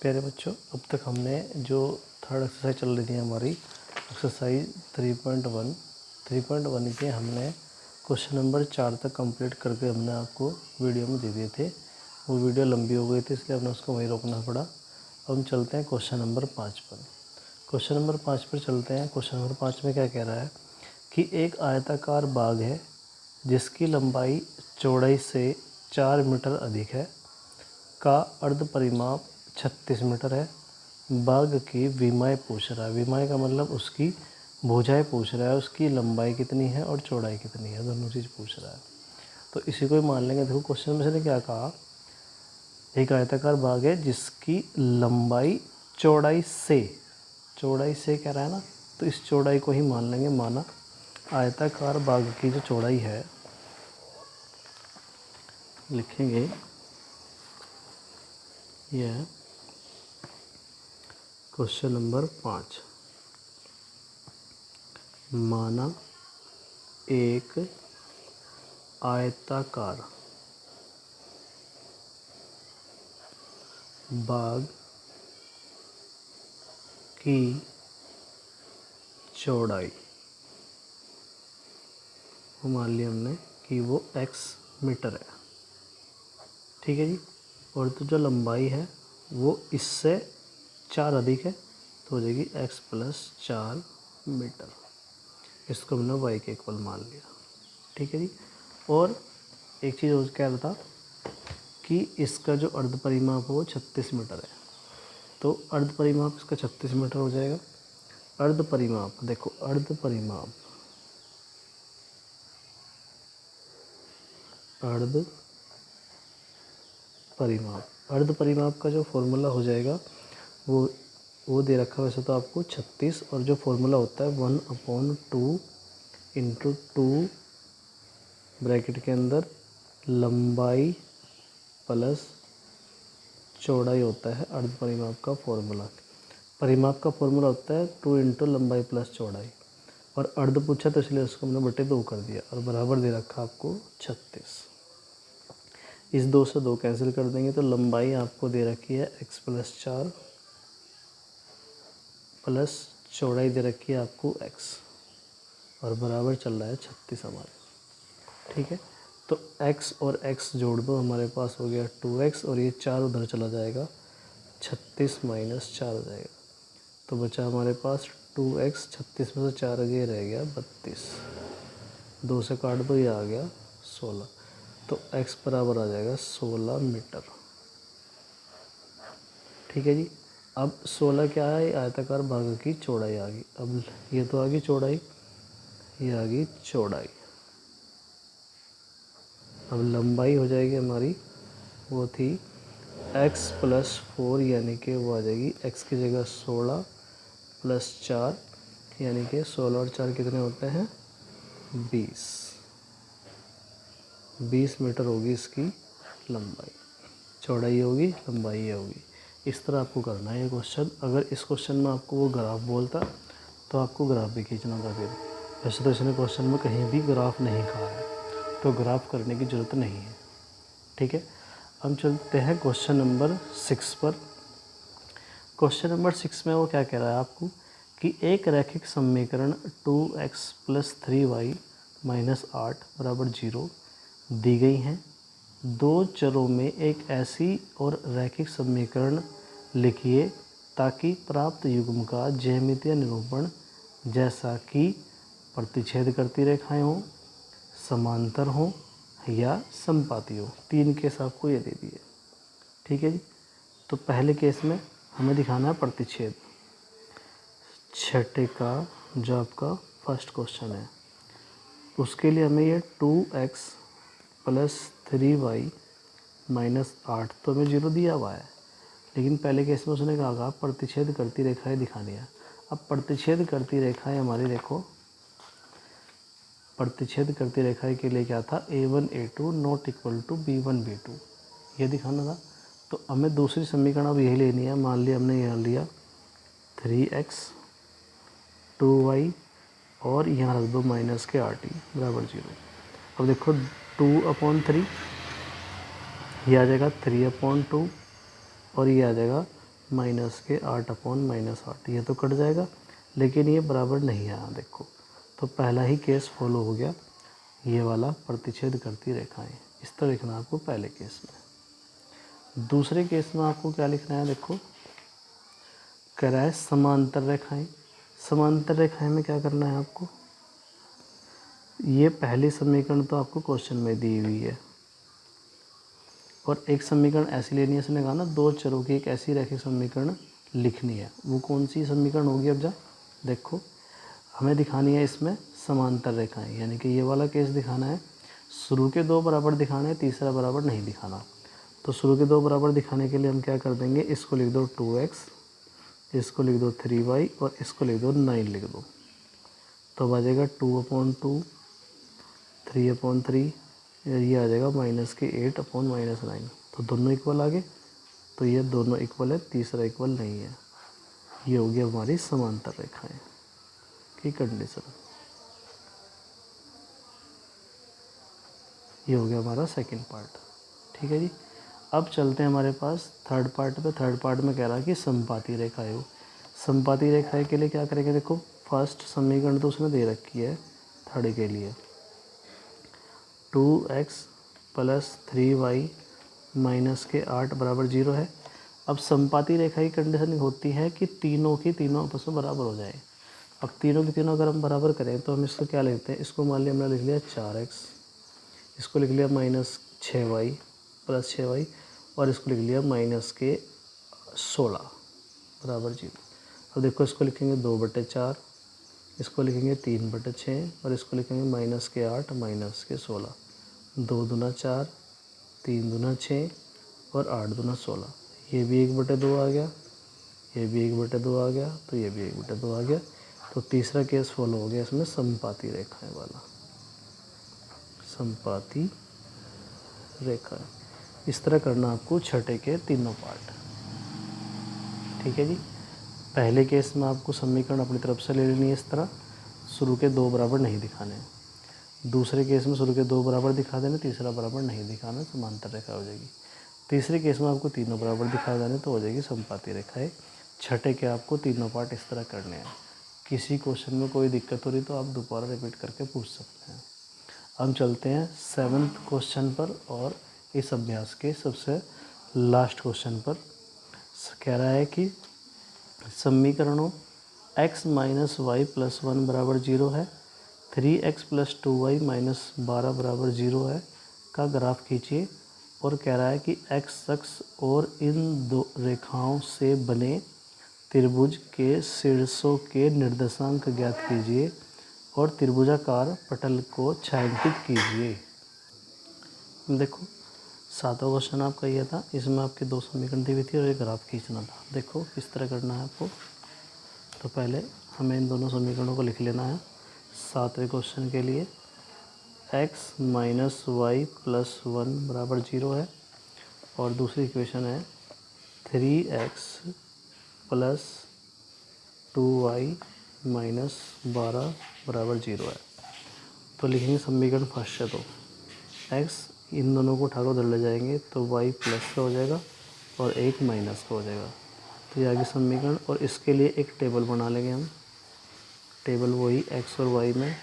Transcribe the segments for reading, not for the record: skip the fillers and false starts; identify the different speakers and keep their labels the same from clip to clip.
Speaker 1: प्यारे बच्चों, अब तक हमने जो थर्ड एक्सरसाइज चल रही थी हमारी एक्सरसाइज 3.1 के हमने क्वेश्चन नंबर 4 तक कंप्लीट करके हमने आपको वीडियो में दे दिए थे। वो वीडियो लंबी हो गई थी, इसलिए हमने उसको वहीं रोकना पड़ा। अब हम चलते हैं क्वेश्चन नंबर 5 पर। क्वेश्चन नंबर 5 पर चलते हैं। क्वेश्चन नंबर 5 में क्या कह रहा है कि एक आयताकार बाग है जिसकी लंबाई चौड़ाई से 4 मीटर अधिक है, का अर्ध परिमाप 36 मीटर है। बाग की विमाएँ पूछ रहा है। विमाएँ का मतलब उसकी भुजाएँ पूछ रहा है, उसकी लंबाई कितनी है और चौड़ाई कितनी है, दोनों चीज़ पूछ रहा है। तो इसी को ही मान लेंगे। देखो क्वेश्चन में से क्या कहा, एक आयताकार बाग है जिसकी लंबाई चौड़ाई से कह रहा है ना, तो इस चौड़ाई को ही मान लेंगे। माना आयताकार बाग की जो चौड़ाई है, लिखेंगे यह क्वेश्चन नंबर 5। माना एक आयताकार बाग की चौड़ाई, वो मान लिया हमने कि वो x मीटर है, ठीक है जी। और तो जो लंबाई है वो इससे 4 अधिक है, तो हो जाएगी x + 4 मीटर। इसको हमने y के इक्वल मान लिया, ठीक है जी। और एक चीज़ और कह रहा था कि इसका जो अर्ध परिमाप है वो 36 मीटर है, तो अर्ध परिमाप इसका 36 मीटर हो जाएगा। अर्ध परिमाप, देखो अर्ध परिमाप का जो फॉर्मूला हो जाएगा वो दे रखा है वैसे तो आपको 36, और जो फॉर्मूला होता है 1/2 × 2 ब्रैकेट के अंदर लंबाई प्लस चौड़ाई होता है अर्ध परिमाप का फॉर्मूला। परिमाप का फॉर्मूला होता है 2 × लंबाई प्लस चौड़ाई, और अर्ध पूछा तो इसलिए उसको हमने बटे 2 कर दिया, और बराबर दे रखा आपको 36। इस 2 से 2 कैंसिल कर देंगे तो लंबाई आपको दे रखी है x + 4 प्लस चौड़ाई दे रखी है आपको x, और बराबर चल रहा है 36 हमारे, ठीक है। तो x और x जोड़ दो, हमारे पास हो गया 2x, और ये 4 उधर चला जाएगा, 36 - 4 हो जाएगा, तो बचा हमारे पास 2x। 36 में से 4 ये रह गया 32, 2 से काट दो, ये आ गया 16, तो x बराबर आ जाएगा 16 मीटर, ठीक है जी। अब 16 क्या है, आयताकार बाग की चौड़ाई आ गई। अब ये तो आ गई चौड़ाई, ये आ गई चौड़ाई। अब लंबाई हो जाएगी हमारी, वो थी x + 4, यानी कि वो आ जाएगी x की जगह 16 + 4, यानी कि 16 और 4 कितने होते हैं 20 मीटर होगी इसकी लंबाई। चौड़ाई होगी, लंबाई होगी। इस तरह आपको करना है ये क्वेश्चन। अगर इस क्वेश्चन में आपको वो ग्राफ बोलता तो आपको ग्राफ भी खींचना था। फिर वैसे तो इसने क्वेश्चन में कहीं भी ग्राफ नहीं कहा है, तो ग्राफ करने की ज़रूरत नहीं है, ठीक है। हम चलते हैं क्वेश्चन नंबर 6 पर। क्वेश्चन नंबर 6 में वो क्या कह रहा है आपको कि एक रैखिक समीकरण 2x + 3y - 8 = 0 दी गई हैं। दो चरों में एक ऐसी और रैखिक समीकरण लिखिए ताकि प्राप्त युग्म का ज्यामितीय निरूपण, जैसा कि प्रतिच्छेद करती रेखाएं हों, समांतर हों या समपाती हो। 3 केस आपको ये दे दिए, ठीक है जी। तो पहले केस में हमें दिखाना है प्रतिच्छेद। छठे का जो आपका फर्स्ट क्वेश्चन है, उसके लिए हमें ये 2x + 3y - 8 तो हमें 0 दिया हुआ है, लेकिन पहले केस में उसने कहा प्रतिच्छेद करती रेखाएं दिखानी है। अब प्रतिच्छेद करती रेखाएं हमारी देखो, प्रतिच्छेद करती रेखाएं के लिए क्या था, a1 a2 ≠ b1 b2, ये दिखाना था। तो हमें दूसरी समीकरण अब यही लेनी है। मान लिया हमने यहाँ लिया 3x 2y, और यहाँ रख दो माइनस के RT = 0। अब देखो 2/3, ये आ जाएगा 3/2, और ये आ जाएगा माइनस के 8 अपॉन -8, ये तो कट जाएगा, लेकिन ये बराबर नहीं आया देखो। तो पहला ही केस फॉलो हो गया, ये वाला प्रतिच्छेद करती रेखाएं। इस तरह लिखना आपको पहले केस में। दूसरे केस में आपको क्या लिखना है, देखो कह रहा है समांतर रेखाएं। समांतर रेखाएं में क्या करना है आपको, ये पहली समीकरण तो आपको क्वेश्चन में दी हुई है, और एक समीकरण ऐसी लेनी है, इसने कहा ना दो चरों की एक ऐसी रैखिक समीकरण लिखनी है। वो कौन सी समीकरण होगी, अब जा देखो हमें दिखानी है इसमें समांतर रेखाएं, यानी कि ये वाला केस दिखाना है, शुरू के दो बराबर दिखाना है, तीसरा बराबर नहीं दिखाना। तो शुरू के दो बराबर दिखाने के लिए हम क्या कर देंगे, इसको लिख दो 2x, इसको लिख दो 3y और इसको लिख दो 9 लिख दो। तो आ जाएगा 2/2, 3/3, ये आ जाएगा माइनस के 8 अपॉन -9। तो दोनों इक्वल आ गए, तो ये दोनों इक्वल है, तीसरा इक्वल नहीं है। ये हो गया हमारी समांतर रेखाएं की कंडीशन। ये हो गया हमारा सेकंड पार्ट, ठीक है जी। अब चलते हैं हमारे पास थर्ड पार्ट पे। थर्ड पार्ट में कह रहा है कि समपाती रेखाएं हो। समपाती रेखाएं के लिए क्या करेंगे, देखो फर्स्ट समीकरण तो उसने दे रखी है थर्ड के लिए, 2x + 3y माइनस के 8 बराबर 0 है। अब समपाती रेखा की कंडीशन होती है कि तीनों की तीनों आपस में बराबर हो जाए। अब तीनों की तीनों अगर हम बराबर करें तो हम इसको क्या लिखते हैं, इसको मान लिया हमने लिख लिया 4x, इसको लिख लिया -6y + 6y, और इसको लिख लिया -16 बराबर 0। अब देखो इसको लिखेंगे 2/4, इसको लिखेंगे 3/6 और इसको लिखेंगे -8 -16। 2 दूना 4, 3 दूना 6 और 8 दूना 16। ये भी 1/2 आ गया, ये भी 1/2 आ गया, तो ये भी 1/2 आ गया। तो तीसरा केस फॉलो हो गया इसमें समपाती रेखाएं वाला, समपाती रेखा। इस तरह करना आपको छठे के तीनों पार्ट, ठीक है जी। पहले केस में आपको समीकरण अपनी तरफ से ले लेनी है इस तरह, शुरू के दो बराबर नहीं दिखाने। दूसरे केस में शुरू के दो बराबर दिखा देना, तीसरा बराबर नहीं दिखाना, समांतर रेखा हो जाएगी। तीसरे केस में आपको तीनों बराबर दिखा देने तो हो जाएगी समपाती रेखाएं। छठे के आपको तीनों पार्ट इस तरह करने हैं। किसी क्वेश्चन में कोई दिक्कत हो रही तो आप दोबारा रिपीट करके पूछ सकते हैं। हम चलते हैं 7th क्वेश्चन पर और इस अभ्यास के सबसे लास्ट क्वेश्चन पर। कह रहा है कि समीकरणों x - y + 1 बराबर 0 है, 3x + 2y - 12 बराबर 0 है का ग्राफ खींचिए, और कह रहा है कि x अक्ष और इन दो रेखाओं से बने त्रिभुज के शीर्षों के निर्देशांक ज्ञात कीजिए और त्रिभुजाकार पटल को छायांकित कीजिए। देखो 7वां क्वेश्चन आपका ये था, इसमें आपके दो समीकरण दी हुई थी और एक ग्राफ खींचना था। देखो किस तरह करना है आपको। तो पहले हमें इन दोनों समीकरणों को लिख लेना है। 7वें क्वेश्चन के लिए x - y + 1 बराबर 0 है, और दूसरी इक्वेशन है 3x + 2y - 12 बराबर 0 है। तो लिखेंगे समीकरण फर्स्ट से, तो x इन दोनों को उठाकर उधर ले जाएंगे तो y प्लस का हो जाएगा और एक माइनस का हो जाएगा। तो ये आगे समीकरण, और इसके लिए एक टेबल बना लेंगे हम। टेबल वही x और y में, ये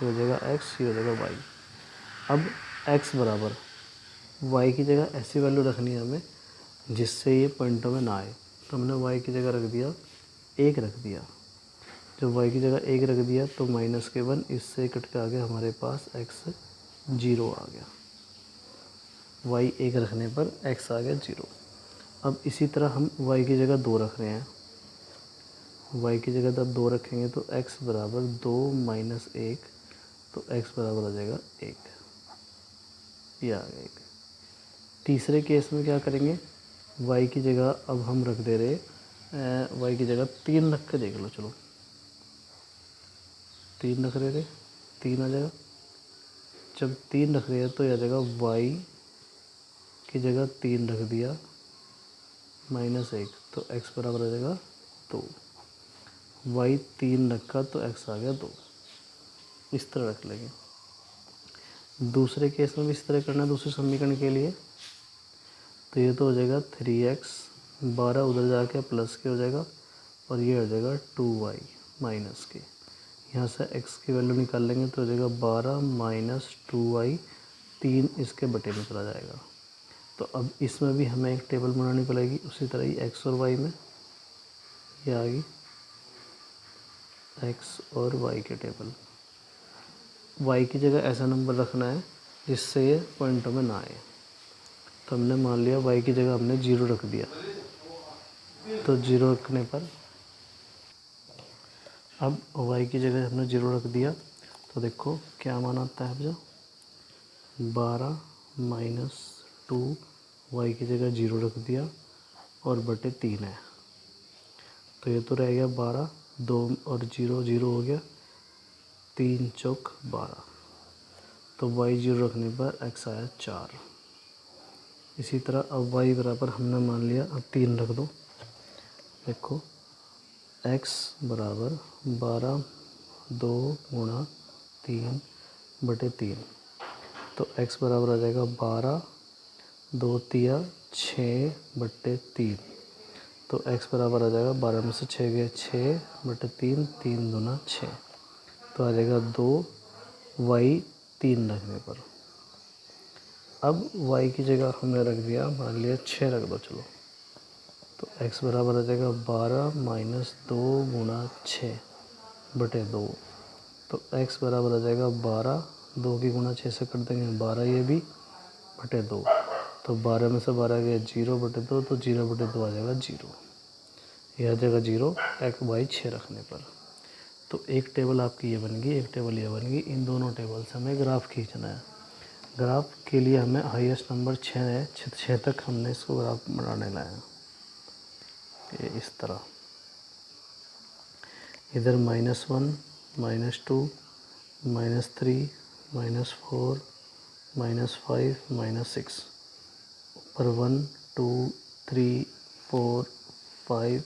Speaker 1: हो जाएगा x, ये हो जाएगा y। अब x बराबर y की जगह ऐसी वैल्यू रखनी है हमें जिससे ये पॉइंटों में ना आए। तो हमने y की जगह रख दिया 1 रख दिया। जब y की जगह 1 रख दिया तो -1, इससे कट के आ गया हमारे पास x 0 आ गया। y 1 रखने पर x आ गया 0। अब इसी तरह हम y की जगह 2 रख रहे हैं। y की जगह जब 2 रखेंगे तो x बराबर 2 - 1, तो x बराबर हो जाएगा 1। ये आ गया 1। तीसरे केस में क्या करेंगे, y की जगह अब हम रख दे रहे, y की जगह 3 रख के देख लो, चलो 3 रख रहे थे, 3 आ जाएगा। जब 3 रख रहे हैं तो यह आ जाएगा y की जगह 3 रख दिया -1, तो x बराबर हो जाएगा 2। y 3 रखा तो x आ गया 2। इस तरह रख लेंगे। दूसरे केस में भी इस तरह करना है। दूसरे समीकरण के लिए तो ये तो हो जाएगा 3x 12 उधर जाके प्लस के हो जाएगा और ये हो जाएगा 2y माइनस के। यहाँ से x की वैल्यू निकाल लेंगे तो हो जाएगा 12 माइनस 2y, 3 इसके बटे में चला जाएगा। तो अब इसमें भी हमें एक टेबल बनानी पड़ेगी उसी तरह ही x और y में। ये आ गई x और y के टेबल। y की जगह ऐसा नंबर रखना है जिससे ये पॉइंटों में ना आए। तो हमने मान लिया y की जगह हमने 0 रख दिया, तो 0 रखने पर अब y की जगह हमने 0 रख दिया तो देखो क्या मान आता है। अब जो 12 माइनस 2 y की जगह 0 रख दिया और बटे 3 है, तो ये तो रह गया 12, 2 और 0 0 हो गया, 3 चौक 12, तो y 0 रखने पर x आया 4। इसी तरह अब y बराबर हमने मान लिया, अब 3 रख दो। देखो x बराबर 12 2 गुणा 3 बटे 3, तो x बराबर आ जाएगा 12 2 तिया 6 बटे 3, तो x बराबर आ जाएगा 12 में से 6 गए 6 बटे 3, 3 दूना 6, तो आ जाएगा 2 y 3 रखने पर। अब y की जगह हमने रख दिया, मान लिया 6 रख दो चलो, तो x बराबर आ जाएगा 12 माइनस 2 गुणा 6 बटे 2, तो x बराबर आ जाएगा 12, 2 की गुणा 6 से कर देंगे 12 ये भी बटे 2, तो 12 में से 12 गया 0 बटे 2, तो 0 बटे 2 आ जाएगा 0। यह आ जाएगा 0 x y 6 रखने पर। तो एक टेबल आपकी ये बन गई, एक टेबल ये बन गई। इन दोनों टेबल से हमें ग्राफ खींचना है। ग्राफ के लिए हमें हाईएस्ट नंबर 6 है, 6 तक हमने इसको ग्राफ बनाने लाया। ये इस तरह इधर -1 -2 -3 -4 -5 -6, ऊपर 1 2 3 4 5